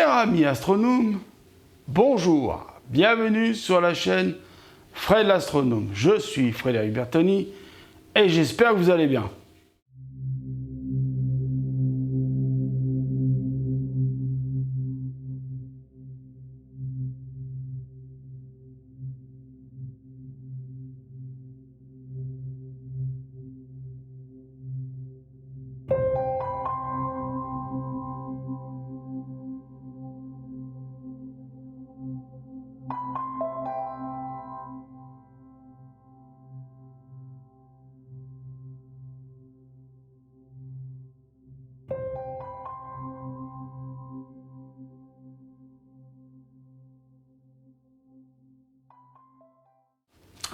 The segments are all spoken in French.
Chers amis astronomes, bonjour, bienvenue sur la chaîne Fred l'astronome. Je suis Frédéric Bertoni et j'espère que vous allez bien.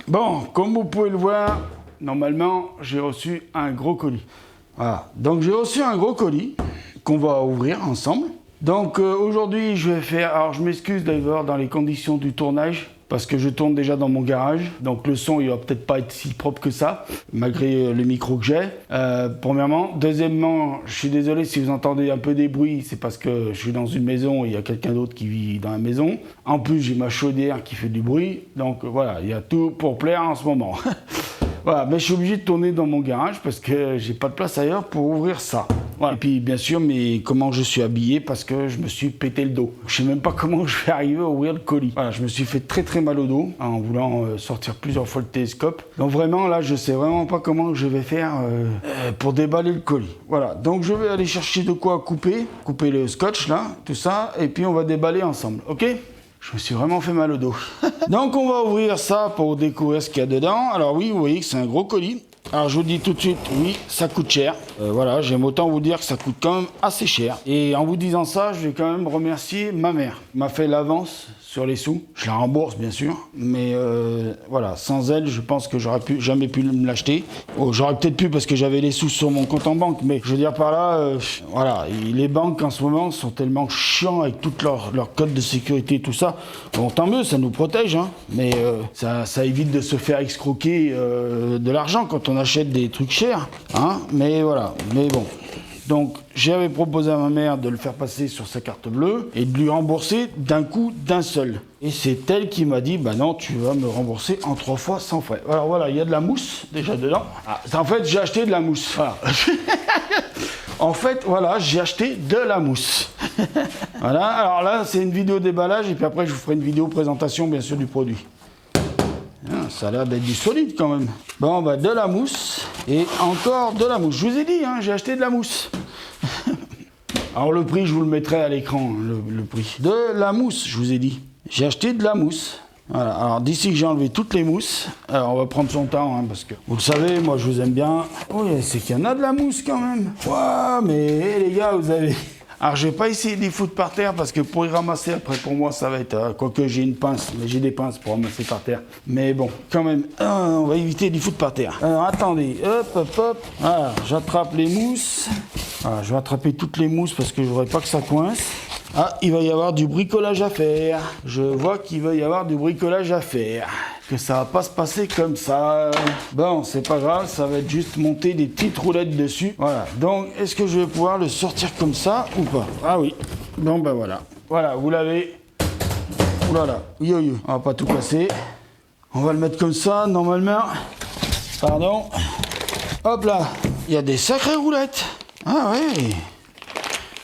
Bon, comme vous pouvez le voir, normalement, j'ai reçu un gros colis. Voilà, donc j'ai reçu un gros colis qu'on va ouvrir ensemble. Donc aujourd'hui, je vais faire... Alors, je m'excuse d'ailleurs dans les conditions du tournage, parce que je tourne déjà dans mon garage. Donc le son, il va peut-être pas être si propre que ça, malgré le micro que j'ai. Premièrement. Deuxièmement, je suis désolé si vous entendez un peu des bruits, c'est parce que je suis dans une maison et il y a quelqu'un d'autre qui vit dans la maison. En plus, j'ai ma chaudière qui fait du bruit. Donc voilà, il y a tout pour plaire en ce moment. Voilà, mais je suis obligé de tourner dans mon garage parce que j'ai pas de place ailleurs pour ouvrir ça. Voilà. Et puis bien sûr, mais comment je suis habillé parce que je me suis pété le dos. Je sais même pas comment je vais arriver à ouvrir le colis. Voilà, je me suis fait très mal au dos en voulant sortir plusieurs fois le télescope. Donc vraiment là, je sais vraiment pas comment je vais faire pour déballer le colis. Voilà, donc je vais aller chercher de quoi couper le scotch là, tout ça, et puis on va déballer ensemble, ok ? Je me suis vraiment fait mal au dos. Donc on va ouvrir ça pour découvrir ce qu'il y a dedans. Alors oui, vous voyez que c'est un gros colis. Alors je vous dis tout de suite, oui, ça coûte cher. Voilà, j'aime autant vous dire que ça coûte quand même assez cher. Et en vous disant ça, je vais quand même remercier ma mère. Elle m'a fait l'avance sur les sous. Je la rembourse bien sûr, mais voilà, sans elle, je pense que j'aurais jamais pu me l'acheter. Oh, j'aurais peut-être pu parce que j'avais les sous sur mon compte en banque, mais je veux dire par là, voilà, les banques en ce moment sont tellement chiants avec toutes leurs codes de sécurité et tout ça. Bon, tant mieux, ça nous protège, hein, mais ça évite de se faire escroquer de l'argent quand on achète des trucs chers, hein, mais voilà, mais bon. Donc j'avais proposé à ma mère de le faire passer sur sa carte bleue et de lui rembourser d'un coup d'un seul. Et c'est elle qui m'a dit, bah non, tu vas me rembourser en 3 fois sans frais. Alors voilà, il y a de la mousse déjà dedans. Ah, en fait, j'ai acheté de la mousse. Voilà. En fait, voilà, j'ai acheté de la mousse. Voilà, alors là, c'est une vidéo déballage et puis après, je vous ferai une vidéo présentation, bien sûr, du produit. Ah, ça a l'air d'être du solide quand même. Bon, bah de la mousse et encore de la mousse. Je vous ai dit, hein, j'ai acheté de la mousse. Alors le prix, je vous le mettrai à l'écran, le prix. De la mousse, je vous ai dit. J'ai acheté de la mousse. Voilà, alors d'ici que j'ai enlevé toutes les mousses, alors on va prendre son temps, hein, parce que vous le savez, moi je vous aime bien. Oh, c'est qu'il y en a de la mousse quand même. Ouah, mais les gars, vous avez... Alors je vais pas essayer de les foutre par terre parce que pour y ramasser après pour moi ça va être... quoique j'ai une pince, mais j'ai des pinces pour ramasser par terre. Mais bon, quand même, on va éviter de les foutre par terre. Alors attendez, hop. Voilà, j'attrape les mousses. Voilà, je vais attraper toutes les mousses parce que je voudrais pas que ça coince. Ah, il va y avoir du bricolage à faire. Je vois qu'il va y avoir du bricolage à faire. Que ça va pas se passer comme ça. Bon, c'est pas grave, ça va être juste monter des petites roulettes dessus. Voilà, donc est-ce que je vais pouvoir le sortir comme ça ou pas? Ah oui, bon ben voilà. Voilà, vous l'avez. Oulala, yo. On va pas tout casser. On va le mettre comme ça, normalement. Pardon. Hop là, il y a des sacrées roulettes. Ah ouais.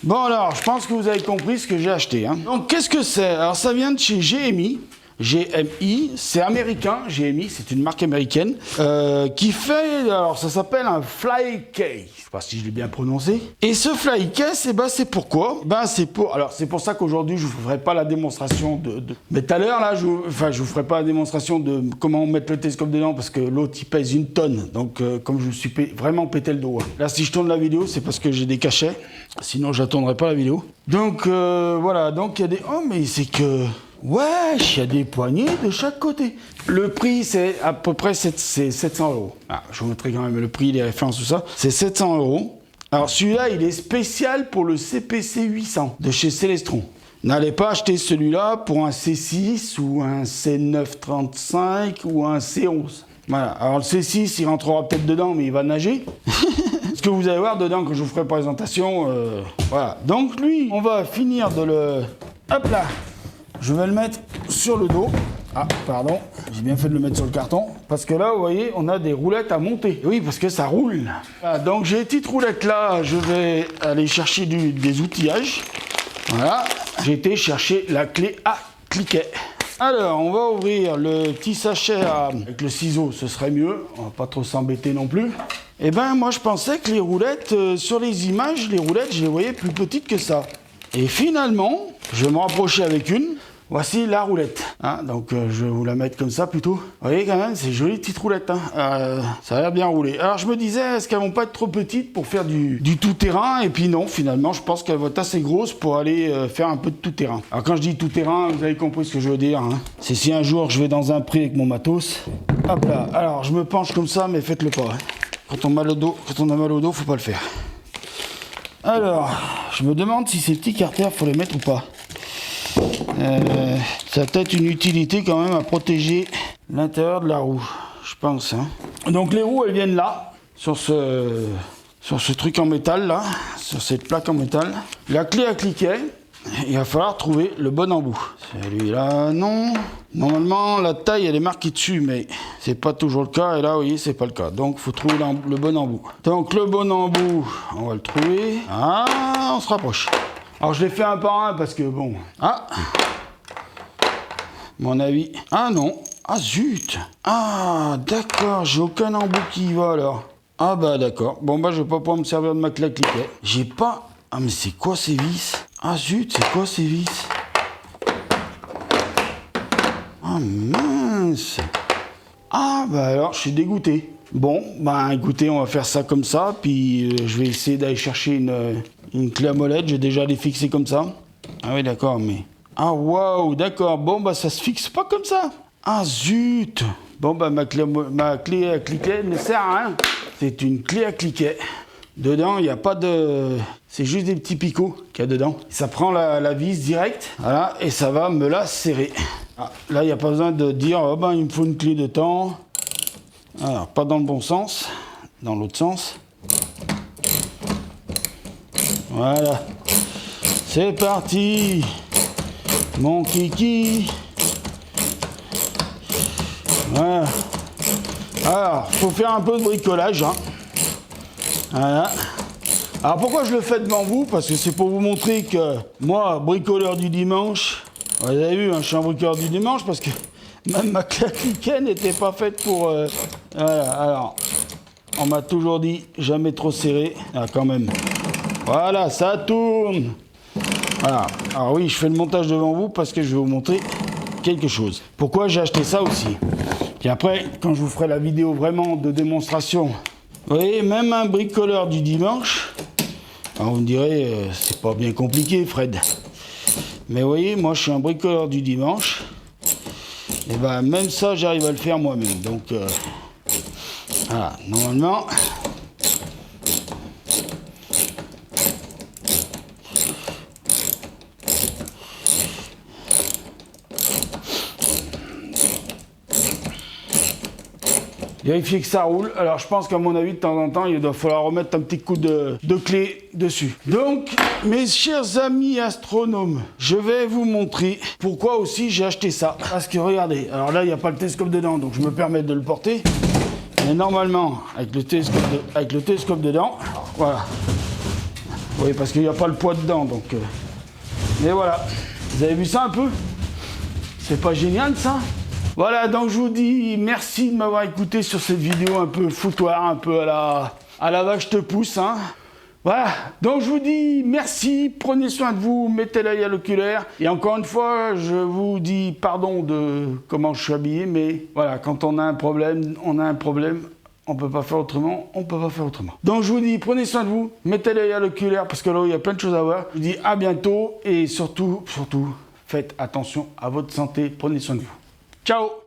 Bon alors, je pense que vous avez compris ce que j'ai acheté. Hein. Donc qu'est-ce que c'est? Alors ça vient de chez GMI. GMI, c'est américain, GMI, c'est une marque américaine, qui fait, alors ça s'appelle un fly case, je sais pas si je l'ai bien prononcé. Et ce fly case, eh ben c'est pourquoi? Ben c'est pour ça qu'aujourd'hui je vous ferai pas la démonstration mais tout à l'heure là, je vous ferai pas la démonstration de comment mettre le télescope dedans parce que l'autre il pèse 1 tonne, donc comme je me suis vraiment pété le dos. Hein. Là si je tourne la vidéo, c'est parce que j'ai des cachets, sinon je tournerai pas la vidéo. Donc voilà, donc il y a des, oh mais c'est que ouais, il y a des poignées de chaque côté. Le prix, c'est à peu près 700 €. Ah, je vous mettrai quand même le prix, les références, tout ça. C'est 700 €. Alors celui-là, il est spécial pour le CPC 800 de chez Celestron. N'allez pas acheter celui-là pour un C6 ou un C935 ou un C11. Voilà, alors le C6, il rentrera peut-être dedans, mais il va nager. ce que vous allez voir dedans quand je vous ferai présentation. Voilà. Donc lui, on va finir de le... Hop là. Je vais le mettre sur le dos. Ah, pardon, j'ai bien fait de le mettre sur le carton. Parce que là, vous voyez, on a des roulettes à monter. Oui, parce que ça roule. Voilà, donc j'ai les petites roulettes là. Je vais aller chercher des outillages. Voilà. J'ai été chercher la clé à cliquet. Alors, on va ouvrir le petit sachet avec le ciseau, ce serait mieux. On va pas trop s'embêter non plus. Eh ben, moi, je pensais que les roulettes, sur les images, les roulettes, je les voyais plus petites que ça. Et finalement, je vais me rapprocher avec une. Voici la roulette. Hein, donc, je vais vous la mettre comme ça plutôt. Vous voyez quand même, c'est joli petite roulette. Hein. Ça a l'air bien roulé. Alors, je me disais, est-ce qu'elles vont pas être trop petites pour faire du tout-terrain? Et puis non, finalement, je pense qu'elles vont être assez grosses pour aller faire un peu de tout-terrain. Alors, quand je dis tout-terrain, vous avez compris ce que je veux dire. Hein. C'est si un jour, je vais dans un pré avec mon matos. Hop là. Alors, je me penche comme ça, mais faites-le pas. Hein. Quand on a mal au dos, faut pas le faire. Alors, je me demande si ces petits carters, faut les mettre ou pas. Ça a peut-être une utilité quand même à protéger l'intérieur de la roue, je pense. Hein. Donc les roues, elles viennent là, sur ce truc en métal là, sur cette plaque en métal. La clé à cliquet, il va falloir trouver le bon embout. Celui-là, non. Normalement, la taille, elle est marquée dessus, mais c'est pas toujours le cas. Et là, vous voyez, c'est pas le cas. Donc, il faut trouver le bon embout. Donc, le bon embout, on va le trouver. Ah, on se rapproche. Alors, je l'ai fait un par un parce que, bon... Ah, mon avis... Ah, non. Ah, zut. Ah, d'accord, j'ai aucun embout qui y va, alors. Ah, bah, d'accord. Bon, bah, je vais pas pouvoir me servir de ma clé à cliquet. J'ai pas... Ah, mais c'est quoi ces vis? Ah, zut, c'est quoi ces vis? Ah, mince. Ah, bah, alors, je suis dégoûté. Bon, bah, écoutez, on va faire ça comme ça, puis je vais essayer d'aller chercher une clé à molette. J'ai déjà les fixer comme ça. Ah oui, d'accord, mais... Ah, waouh, d'accord. Bon, bah, ça se fixe pas comme ça. Ah, zut. Bon, bah, ma clé à cliquet ne sert à rien. C'est une clé à cliquet. Dedans, il n'y a pas de... C'est juste des petits picots qu'il y a dedans. Ça prend la vis directe, voilà, et ça va me la serrer. Ah, là, il n'y a pas besoin de dire, oh ben, il me faut une clé de temps. Alors, pas dans le bon sens, dans l'autre sens. Voilà. C'est parti, mon kiki. Voilà. Alors, il faut faire un peu de bricolage, hein. Voilà. Alors pourquoi je le fais devant vous? Parce que c'est pour vous montrer que moi, bricoleur du dimanche, vous avez vu, hein, je suis un bricoleur du dimanche parce que même ma clé à cliquet n'était pas faite pour... Voilà, alors, on m'a toujours dit jamais trop serré. Ah, quand même. Voilà, ça tourne. Voilà. Alors oui, je fais le montage devant vous parce que je vais vous montrer quelque chose. Pourquoi j'ai acheté ça aussi? Puis après, quand je vous ferai la vidéo vraiment de démonstration... Vous voyez, même un bricoleur du dimanche, alors vous me direz, c'est pas bien compliqué, Fred. Mais vous voyez, moi je suis un bricoleur du dimanche, et ben même ça, j'arrive à le faire moi-même. Donc, voilà, normalement... Vérifier que ça roule. Alors je pense qu'à mon avis, de temps en temps, il doit falloir remettre un petit coup de clé dessus. Donc, mes chers amis astronomes, je vais vous montrer pourquoi aussi j'ai acheté ça. Parce que regardez, alors là, il n'y a pas le télescope dedans, donc je me permets de le porter. Mais normalement, avec le télescope dedans, voilà. Vous voyez, parce qu'il n'y a pas le poids dedans, donc... Mais voilà. Vous avez vu ça un peu? C'est pas génial, ça? Voilà, donc je vous dis merci de m'avoir écouté sur cette vidéo un peu foutoir, un peu à la vache te pousse, hein. Voilà, donc je vous dis merci, prenez soin de vous, mettez l'œil à l'oculaire. Et encore une fois, je vous dis pardon de comment je suis habillé, mais voilà, quand on a un problème, on a un problème. On peut pas faire autrement, on peut pas faire autrement. Donc je vous dis, prenez soin de vous, mettez l'œil à l'oculaire, parce que là, il y a plein de choses à voir. Je vous dis à bientôt, et surtout, faites attention à votre santé, prenez soin de vous. Ciao!